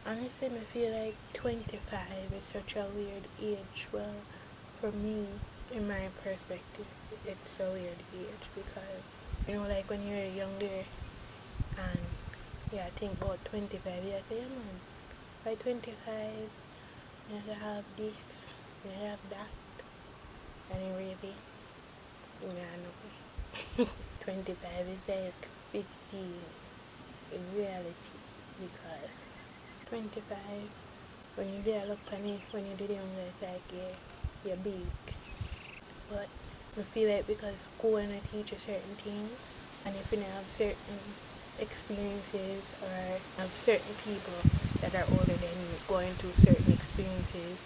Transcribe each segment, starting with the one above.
Honestly, I feel like 25 is such a weird age. Well, for me, in my perspective, it's a weird age because, like when you're younger and yeah, I think about 25, yeah, I say, yeah, man, by 25, you have to have this, you have that, and it really, yeah, no. 25 is like 15 in reality because 25, when you did look funny, when you did younger, it's like, yeah, you're big. But I feel like because school and I teach you certain things, and if you have certain experiences or have certain people that are older than you going through certain experiences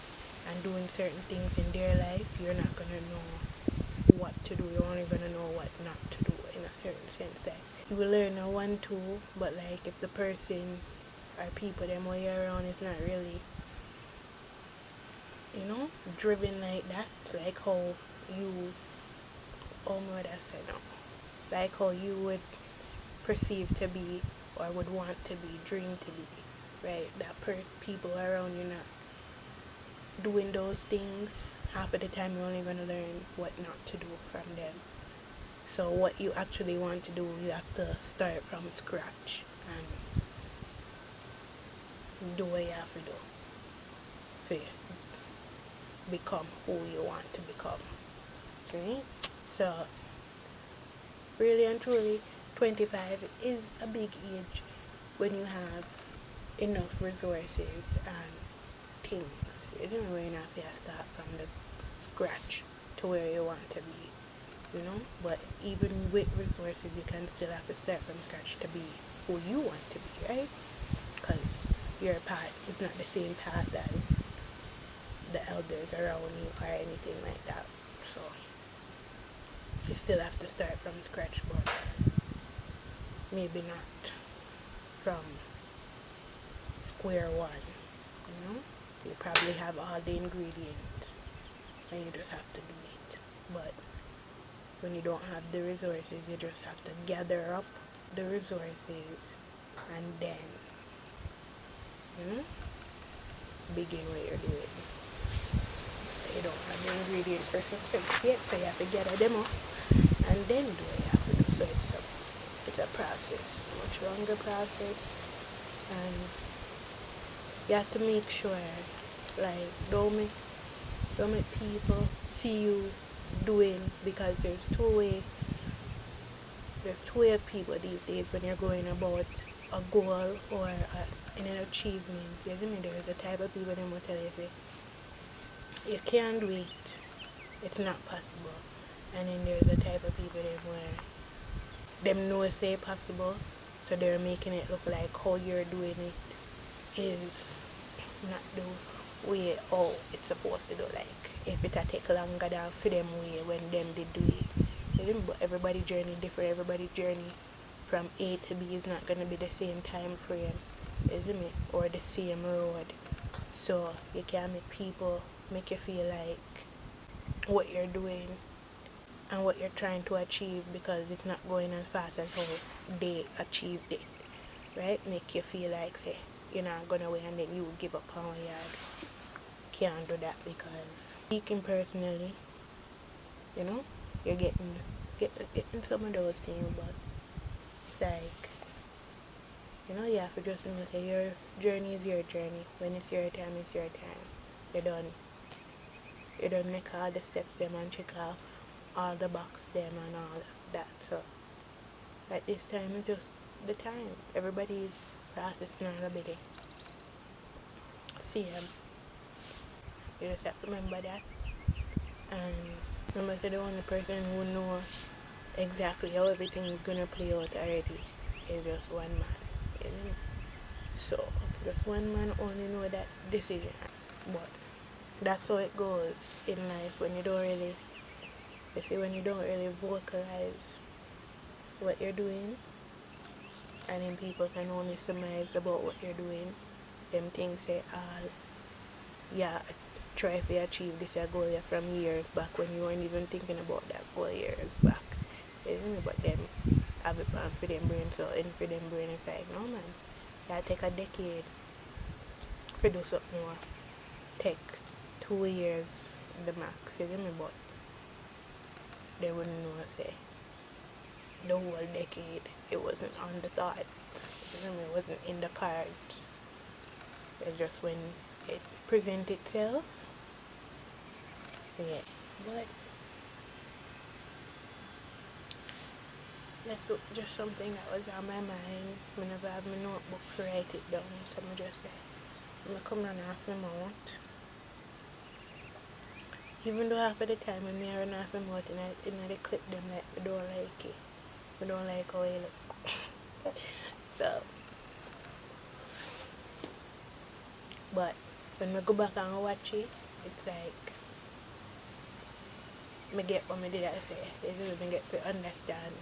and doing certain things in their life, you're not gonna know what to do. You're only gonna know what not to do in a certain sense. That you will learn a one two, but like if the person or people them way around is not really, driven like that, like how you, oh my, I said no, like how you would perceive to be or would want to be, dream to be, right? That people around you not doing those things, half of the time you're only going to learn what not to do from them. So what you actually want to do, you have to start from scratch and do what you have to do to become who you want to become. Right? So really and truly, 25 is a big age when you have enough resources and things. You don't really have to start from the scratch to where you want to be. But even with resources, you can still have to start from scratch to be who you want to be, right? Because your path is not the same path as the elders around you or anything like that. So you still have to start from scratch, but maybe not from square one. You probably have all the ingredients and you just have to do it. But when you don't have the resources, you just have to gather up the resources and then, begin what you're doing. You don't have the ingredients for success yet, so you have to gather them up and then do what you have to do. So it's a process, a much longer process, and you have to make sure, like, don't make people see you doing, because there's two way of people these days when you're going about a goal or an achievement. You know, there's a type of people that will tell you, say, you can't do it, it's not possible. And then there's a type of people that where them know say possible, so they're making it look like how you're doing it is not the way how it's supposed to do. Like if it take longer than for them way when them they do it. But everybody's journey different. Everybody's journey from A to B is not gonna be the same time frame, isn't it? Or the same road. So you can't make people make you feel like what you're doing and what you're trying to achieve, because it's not going as fast as how they achieved it. Right? Make you feel like, say, you're not gonna win and then you give up on your yard. Can't do that, because speaking personally, you're getting some of those things, but it's like, you have to just say your journey is your journey. When it's your time, it's your time. You don't make all the steps them and check off all the box them and all that. So at this time is just the time. Everybody's process not a biggie. See, you just have to remember that. And remember that the only person who knows exactly how everything is gonna play out already is just one man. So just one man only know that decision. But that's how it goes in life when you don't really vocalize what you're doing, and then people can only surmise about what you're doing. Them things say, yeah, try to achieve this goal from years back when you weren't even thinking about that 4 years back. Isn't it? But them have it plan for them brain, so in for them brain it's like, no man, that take a decade to do something more. Take 2 years the max, you get me? But they wouldn't know, say, the whole decade, it wasn't on the thoughts, you get me? It wasn't in the cards. It's just when it presents itself, yeah. But that's just something that was on my mind whenever I have my notebook to write it down. So I just say, I'm going to come down off my mouth. Even though half of the time when I run off my mouth in the clip them, like, I don't like it. I don't like how it look. So, but when I go back and watch it, it's like, I get what I did I say. It's just I get to understand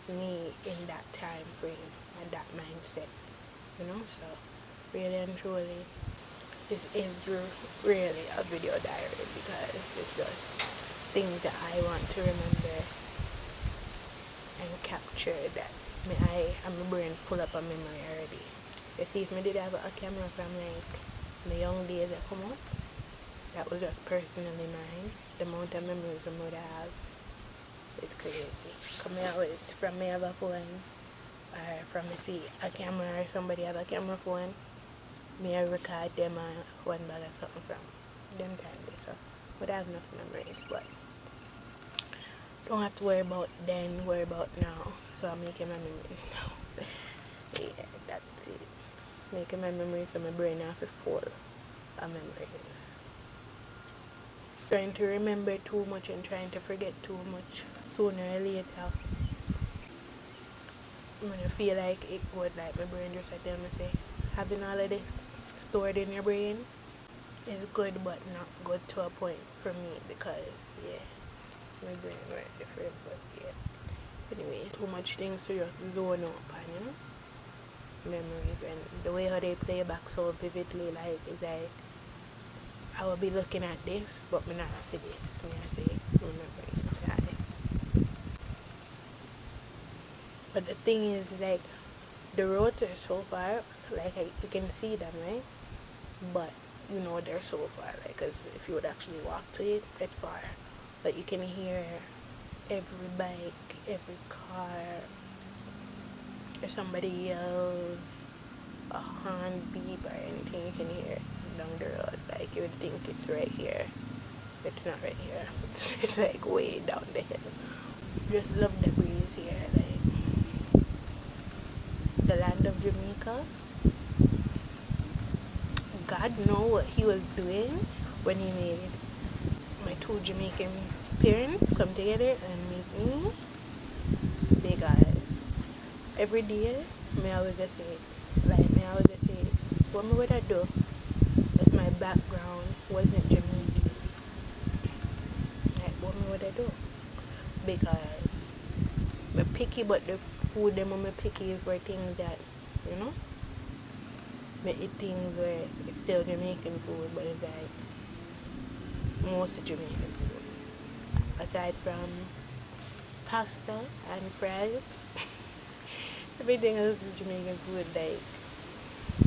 me in that time frame and that mindset, you know. So really and truly, this is really a video diary because it's just things that I want to remember and capture that I'm my brain full up of memory already. You see, if I did have a camera from like my young days that come up, that was just personally mine, the amount of memories I would have, it's crazy. Come here with from me have a phone, or from me see a camera or somebody have a camera phone, me I record them one bag or something from them time. So would have enough memories, but don't have to worry about then, worry about now. So I'm making my memories now. Yeah, that's it. Making my memories so my brain have to full of memories. Trying to remember too much and trying to forget too much sooner or later. I'm gonna feel like it would, like my brain just like tell me say, having all of this stored in your brain is good but not good to a point for me because yeah, my brain works different, but yeah. Anyway, too much things to just zone up and you know, memories and the way how they play back so vividly, like it's like I will be looking at this but me not see this. Me I say remembering that. But the thing is like the roads are so far, like you can see them, right? But you know they're so far, like, cause if you would actually walk to it, it's far. But you can hear every bike, every car, or somebody yells, a horn beep or anything, you can hear it down the road. Like you would think it's right here. It's not right here. It's like way down the hill. Just love the breeze here, like the land of Jamaica. God know what he was doing when he made my two Jamaican parents come together and make me. Because every day, me always just say, like, me always just say, what me would I do if my background wasn't Jamaican? Like, what me would I do? Because me picky, but the food them me picky is for things that, you know, me eat things where it's still Jamaican food, but it's like most Jamaican food. Aside from pasta and fries, everything else is Jamaican food, like,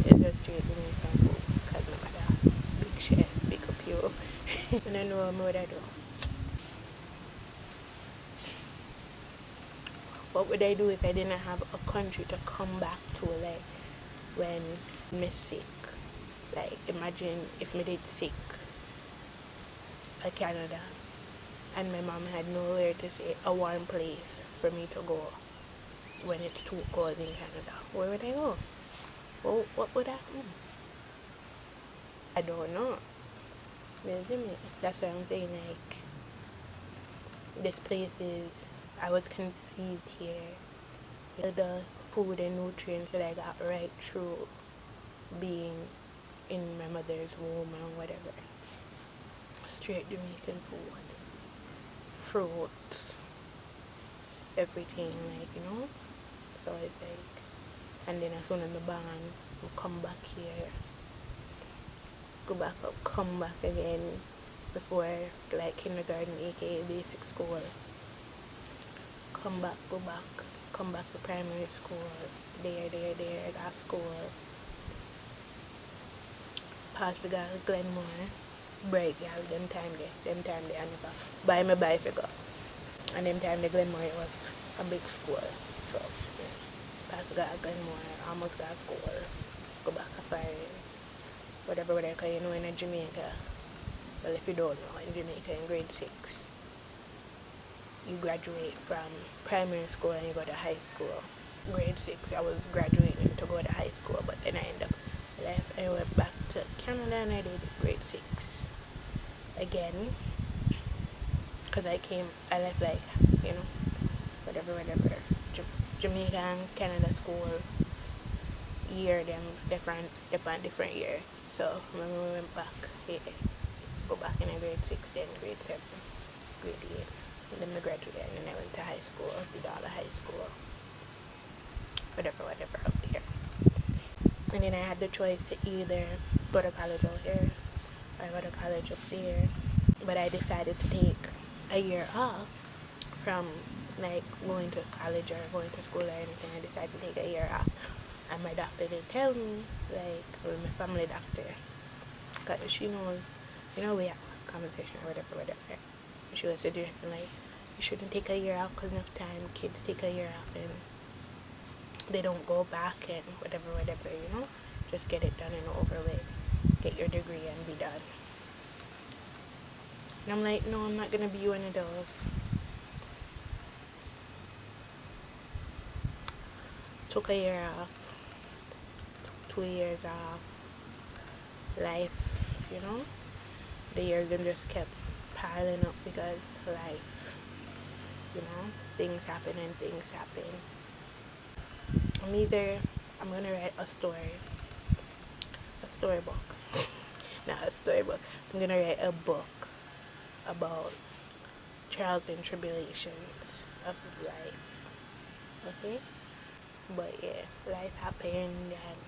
it's just straight Jamaican food. Because my mother, big chef, big up you. And I know what I do. What would I do if I didn't have a country to come back to, like, when me sick? Like, imagine if me did sick at Canada and my mom had nowhere to stay, a warm place for me to go when it's too cold in Canada. Where would I go? Well, what would happen? I don't know. That's what I'm saying, like, this place is, I was conceived here. The food and nutrients that I got right through being in my mother's womb and whatever. Straight Jamaican food. Fruits. Everything, like, you know? So it's like, and then as soon as I'm born, I'll come back here. Go back up, come back again before like kindergarten, aka basic school. Come back, go back, come back to primary school, there, at school. past the girl Glenmore, break girl, them time they I never buy my bicycle. And them time the Glenmore was a big school. So yeah. Past the girl Glenmore, almost got school. Go back a fire. Whatever, because you know in Jamaica, well if you don't know, in Jamaica in grade 6, you graduate from primary school and you go to high school. Grade 6, I was graduating to go to high school, but then I ended up left and went back to Canada and I did grade 6 again, because I left like, you know, whatever, Jamaica and Canada school year, them different year. So when we went back, yeah, go back in a grade 6, then grade 7, grade 8, and then I graduated, and then I went to high school, did all the high school, whatever up there. And then I had the choice to either go to college out here or go to college up there. But I decided to take a year off from like going to college or going to school or anything. I decided to take a year off. And my doctor did tell me, like, or my family doctor, because she knows, you know, we have a conversation or whatever. She was suggesting, like, you shouldn't take a year off because enough time kids take a year off and they don't go back and whatever, you know, just get it done and over with, get your degree and be done. And I'm like, no, I'm not gonna be one of those. Took a year off, 2 years off, life, you know, the years them just kept piling up because life, you know, things happen. I'm gonna write a storybook. Not a storybook. I'm gonna write a book about trials and tribulations of life. Okay? But yeah, life happened and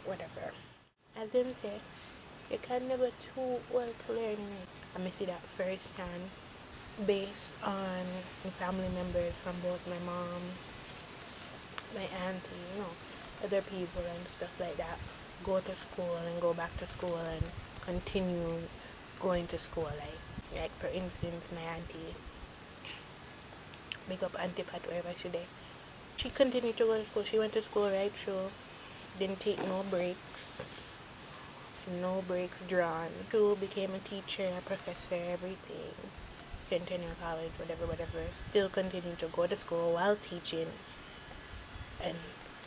whatever. As them say, you can never too well to learn it. I see that firsthand based on family members from both my mom, my auntie, you know, other people and stuff like that go to school and go back to school and continue going to school. Like for instance, my auntie, big up Auntie Pat wherever she there. She continued to go to school. She went to school right through, didn't take no breaks drawn. She became a teacher, a professor, everything. Continue college, whatever. Still continued to go to school while teaching. And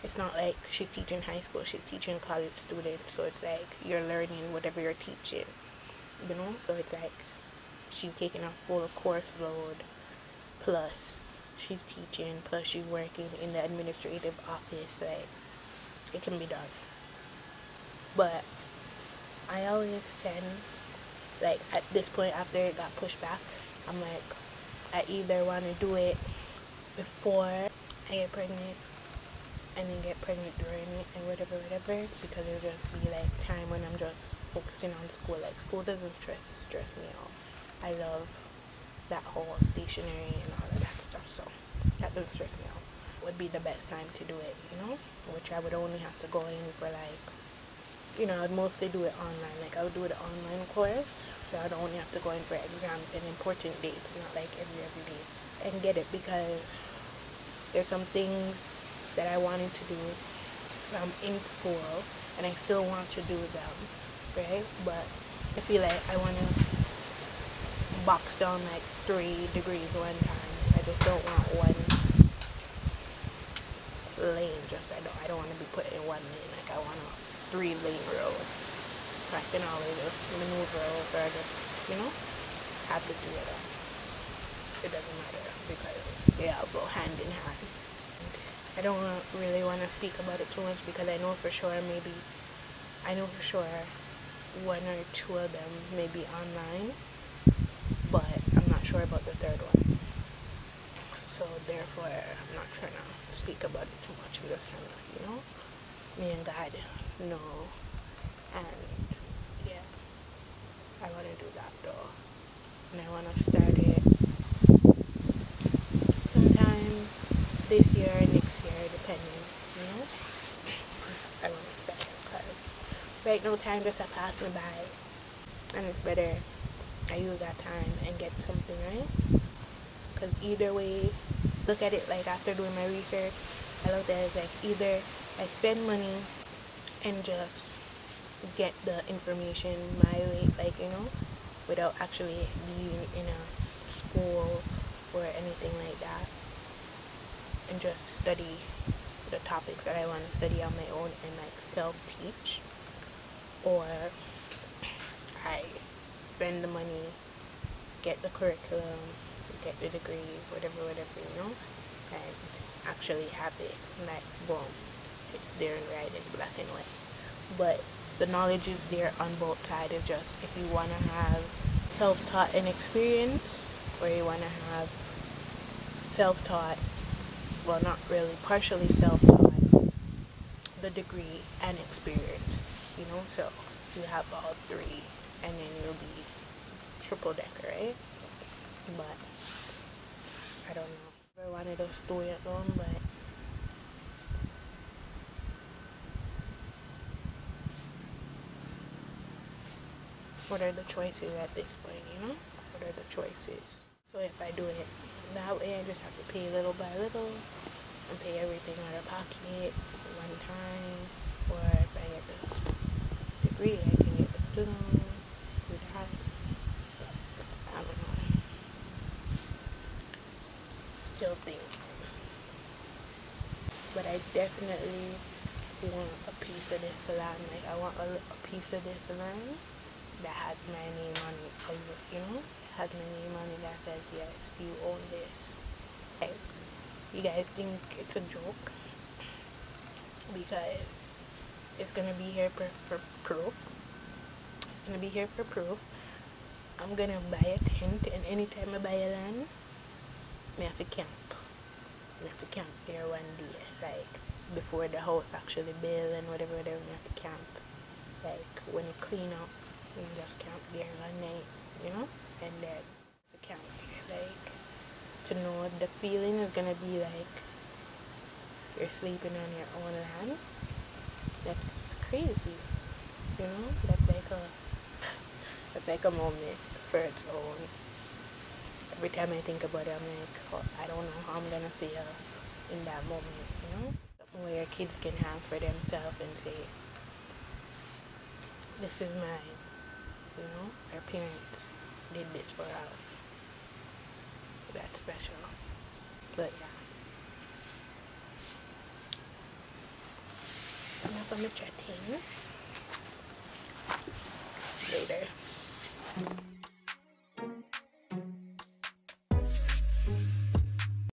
it's not like she's teaching high school, she's teaching college students. So it's like you're learning whatever you're teaching, you know? So it's like she's taking a full course load, plus she's teaching, plus she's working in the administrative office. Like, it can be done. But I always said, like, at this point after it got pushed back, I'm like, I either want to do it before I get pregnant and then get pregnant during it and whatever, because it'll just be like time when I'm just focusing on school. Like, school doesn't stress me out. I love that whole stationery and all of that stuff, so that doesn't stress me out. Would be the best time to do it, you know, which I would only have to go in for, like, you know, I'd mostly do it online. Like, I would do an online course, so I'd only have to go in for exams and important dates, not like every day, and get it, because there's some things that I wanted to do in school and I still want to do them, right? But I feel like I want to box down like 3 degrees one time. I just don't want one lane. I don't want to be put in one lane. Like, I want a 3-lane road, so I can always just maneuver over, just, you know, have the 2 of them. It doesn't matter because they all go hand in hand. I don't really want to speak about it too much because I know for sure 1 or 2 of them may be online, but I'm not sure about the 3rd one. So therefore, I'm not trying to speak about it too much. I'm just trying to, you know, me and God know. And yeah, I want to do that though. And I want to start it sometime this year, next year, depending, you know. I want to start it because right now time just a pass me by, and it's better I use that time and get something, right? Because either way, look at it like after doing my research, I looked at it like either I spend money and just get the information my way, like, you know, without actually being in a school or anything like that, and just study the topics that I want to study on my own and like self-teach, or I spend the money, get the curriculum, get the degree, whatever, you know, and actually have it, like, boom, it's there and right in black and white. But the knowledge is there on both sides. It's just if you want to have self-taught and experience, or you want to have self-taught, well, not really, partially self-taught, the degree and experience, you know, so you have all three, and then you'll be triple decker, right? But I don't know. I wanted to stay at home, but what are the choices at this point, you know? What are the choices? So if I do it that way, I just have to pay little by little and pay everything out of pocket one time. Or if I get the degree, I can get the student loan, do that. I don't know. Still thinking. But I definitely want a piece of this land. Like, I want a piece of this land that has my name on it, you know? Has my name on it that says, yes, you own this. Like, you guys think it's a joke? Because it's gonna be here for proof. It's gonna be here for proof. I'm gonna buy a tent, and anytime I buy a land, I have to camp. I have to camp there one day, like before the house actually built and whatever, I have to camp. Like when you clean up, you just camp there one night, you know, and then the camp there, like to know what the feeling is gonna be like. You're sleeping on your own land. That's crazy, you know. That's like a moment for its own. Every time I think about it, I'm like, oh, I don't know how I'm gonna feel in that moment, you know? Something where your kids can have for themselves and say, this is mine, you know? Our parents did this for us. That's special. But yeah. Enough of my chatting. Later.